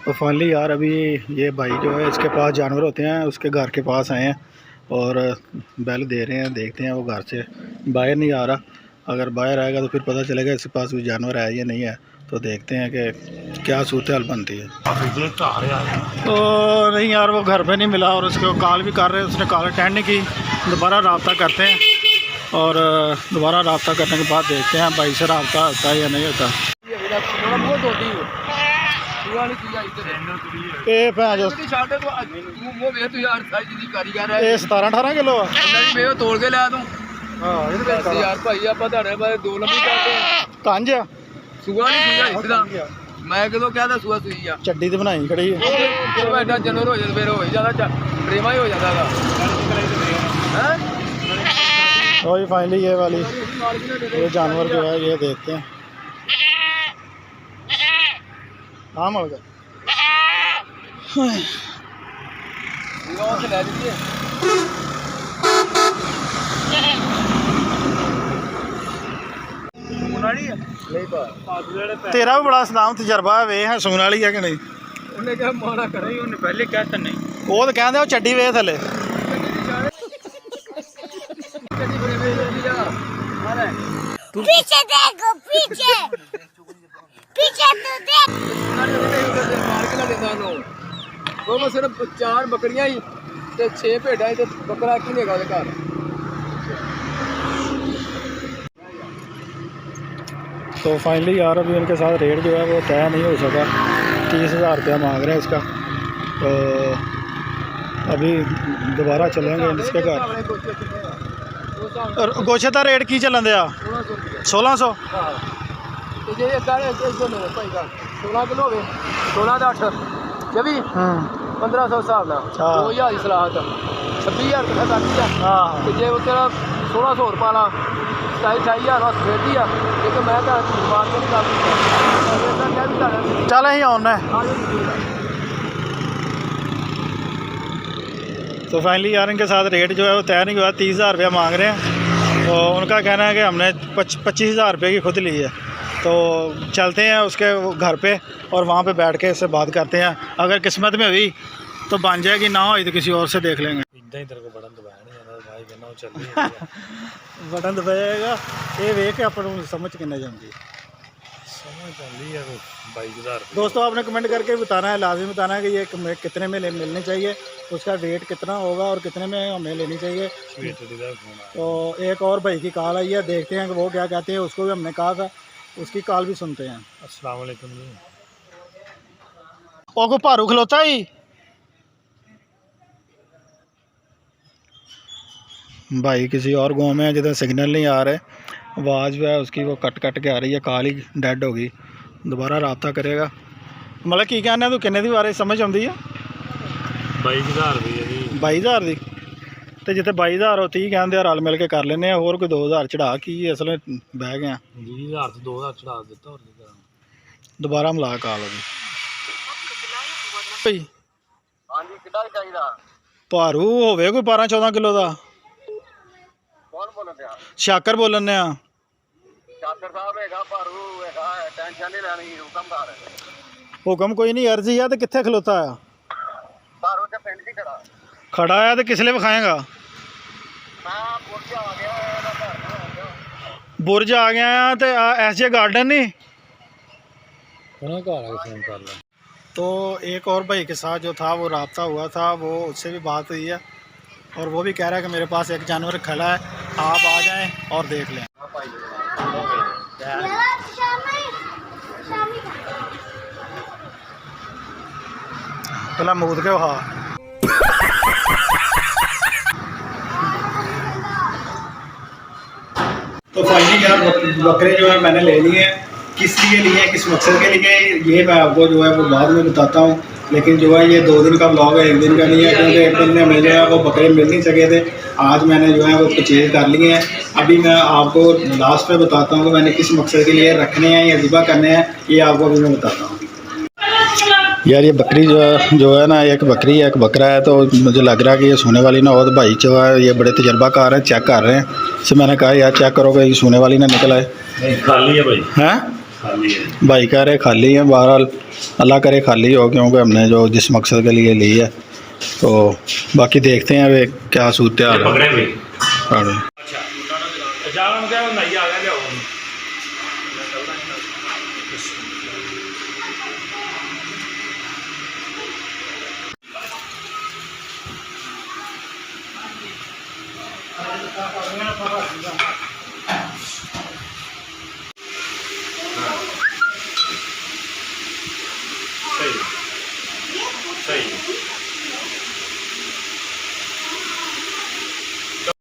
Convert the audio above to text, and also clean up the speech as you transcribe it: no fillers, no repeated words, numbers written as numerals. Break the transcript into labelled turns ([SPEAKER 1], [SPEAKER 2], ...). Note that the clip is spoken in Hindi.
[SPEAKER 1] तो फाइनली यार अभी ये भाई जो है इसके पास जानवर होते हैं, उसके घर के पास आए हैं और बैल दे रहे हैं। देखते हैं वो घर से बाहर नहीं आ रहा, अगर बाहर आएगा तो फिर पता चलेगा इसके पास कोई जानवर है या नहीं है। तो देखते हैं कि क्या सूरत हाल बनती है। तो नहीं यार वो घर पे नहीं मिला और उसको कॉल भी कर रहे हैं, उसने कॉल अटेंड नहीं की। दोबारा रब्ता करते हैं और दोबारा रब्ता करने के बाद देखते हैं भाई से रब्ता होता है या नहीं होता। ये 17-18 किलो
[SPEAKER 2] तोड़ के लै दूं
[SPEAKER 1] कंज
[SPEAKER 2] सूआ नहीं सूआ मैं कदों कहता सूआ सूई आ
[SPEAKER 1] चड्डी तो बनाई खड़ी
[SPEAKER 2] एडा जनवर हो जाए फिर हो जाता प्रेमा ही हो जाता
[SPEAKER 1] वही फाइनली ये वाली ये जानवर जो है ये देखते हैं। हाँ मल गया तेरा भी बड़ा सलाम तजर्बा है सुन वाली है कि नहीं?
[SPEAKER 2] उन्हें क्या मारा करे उन्हें पहले कहता नहीं
[SPEAKER 1] वो तो कहते चड्डी वे थले
[SPEAKER 3] पीछे देखो पीछे पीछे तो देख
[SPEAKER 2] मार के ना देता नो वो मैं सिर्फ 4 बकरियां ही ते 6 भेड़ा ही ते बकरा की नेगा ਉਹਦੇ ਘਰ।
[SPEAKER 1] तो फाइनली यार अभी उनके साथ रेट जो है वो तय नहीं हो सका। 30,000 रुपया मांग रहे हैं इसका। तो अभी दोबारा चलेंगे इसके घर। और गोशे का रेट की चलन दिया 1600
[SPEAKER 2] 16 किलो 16 का 8 जबी 1500 हिसाब ना 2000 की सलाह 26,000 रुपया काटी है जे तेरा 1600 रुपया ला 27,000 बस फिरती है लेकिन मैं मार के नहीं करती
[SPEAKER 1] चल ही आना है। तो फाइनली यार इनके साथ रेट जो है वो तय नहीं हुआ। 30,000 रुपया मांग रहे हैं। तो उनका कहना है कि हमने 25,000 रुपये की खुद ली है। तो चलते हैं उसके घर पे और वहाँ पे बैठ के इससे बात करते हैं। अगर किस्मत में हुई तो बन जाएगी, ना हुई तो किसी और से देख लेंगे। बटन दबाएगा ये वेख के अपन समझ किन्ने जाती है। दोस्तों आपने कमेंट करके बताना है, लाजमी बताना है कि ये कितने में मिलनी चाहिए, उसका वेट कितना होगा और कितने में हमें लेनी चाहिए। तो एक और भाई की कॉल आई है, देखते हैं कि वो क्या कहते हैं। उसको भी हमने कहा था, उसकी कॉल भी सुनते हैं। अस्सलाम वालेकुम जी। और को भारू खलोता ही भाई किसी और गांव में जिधर सिग्नल नहीं आ रहे, आवाज़ जो है उसकी वो कट के आ रही है, कॉल ही डेड होगी। दोबारा रब्ता करेगा। मतलब की कहना तू किन्ने दी बारे समझ आती है?
[SPEAKER 2] 22,000 रुपये
[SPEAKER 1] 22,000 दी तो जिते 22,000 हो 30 कहते रल मिल के कर लेने होर कोई 2,000 चढ़ा की असल बह गए
[SPEAKER 2] 20,000 से 2,000 चढ़ा दिता और
[SPEAKER 1] दोबारा मिला कॉल भाई भारू होवे कोई 12-14 किलो का। शाकर बोलन हुक्म कोई नहीं, अर्जी है तो कितने खलोता है? खड़ा है तो किसले विखाएगा? बुरज आ गया तो ऐसे गार्डन नहीं। तो एक और भाई के साथ जो था वो रब्ता हुआ था, वो उससे भी बात हुई है और वो भी कह रहा है कि मेरे पास एक जानवर खड़ा है, आप आ जाएं और देख लें। पहला मूद के वहा तो फाइनली यार बकरे जो है मैंने ले लिए हैं। किस लिए लिए, किस मकसद के लिए, ये मैं आपको जो है वो बाद में बताता हूँ। लेकिन जो है ये 2 दिन का ब्लॉग है, 1 दिन का नहीं है, क्योंकि 1 दिन में मुझे वो बकरे मिल नहीं सके थे। आज मैंने जो है वो परचेज कर लिए हैं। अभी मैं आपको लास्ट में बताता हूँ कि मैंने किस मकसद के लिए रखने हैं या ज़िबा करने हैं, ये आपको अभी मैं बताता हूँ। यार ये बकरी जो है ना, एक बकरी है एक बकरा है, तो मुझे लग रहा है कि ये सोने वाली ना हो। तो भाई जो है ये बड़े तजर्बाकार हैं, चेक कर रहे हैं। इससे मैंने कहा यार चेक करो कि ये सोने वाली ना निकल आए।
[SPEAKER 4] खाली है भाई,
[SPEAKER 1] हैं
[SPEAKER 4] खाली है
[SPEAKER 1] भाई, कह रहे खाली है। बहरहाल अल्लाह करे खाली हो, क्योंकि हमने जो जिस मकसद के लिए ली है। तो बाकी देखते हैं वे क्या सूरत हाल है।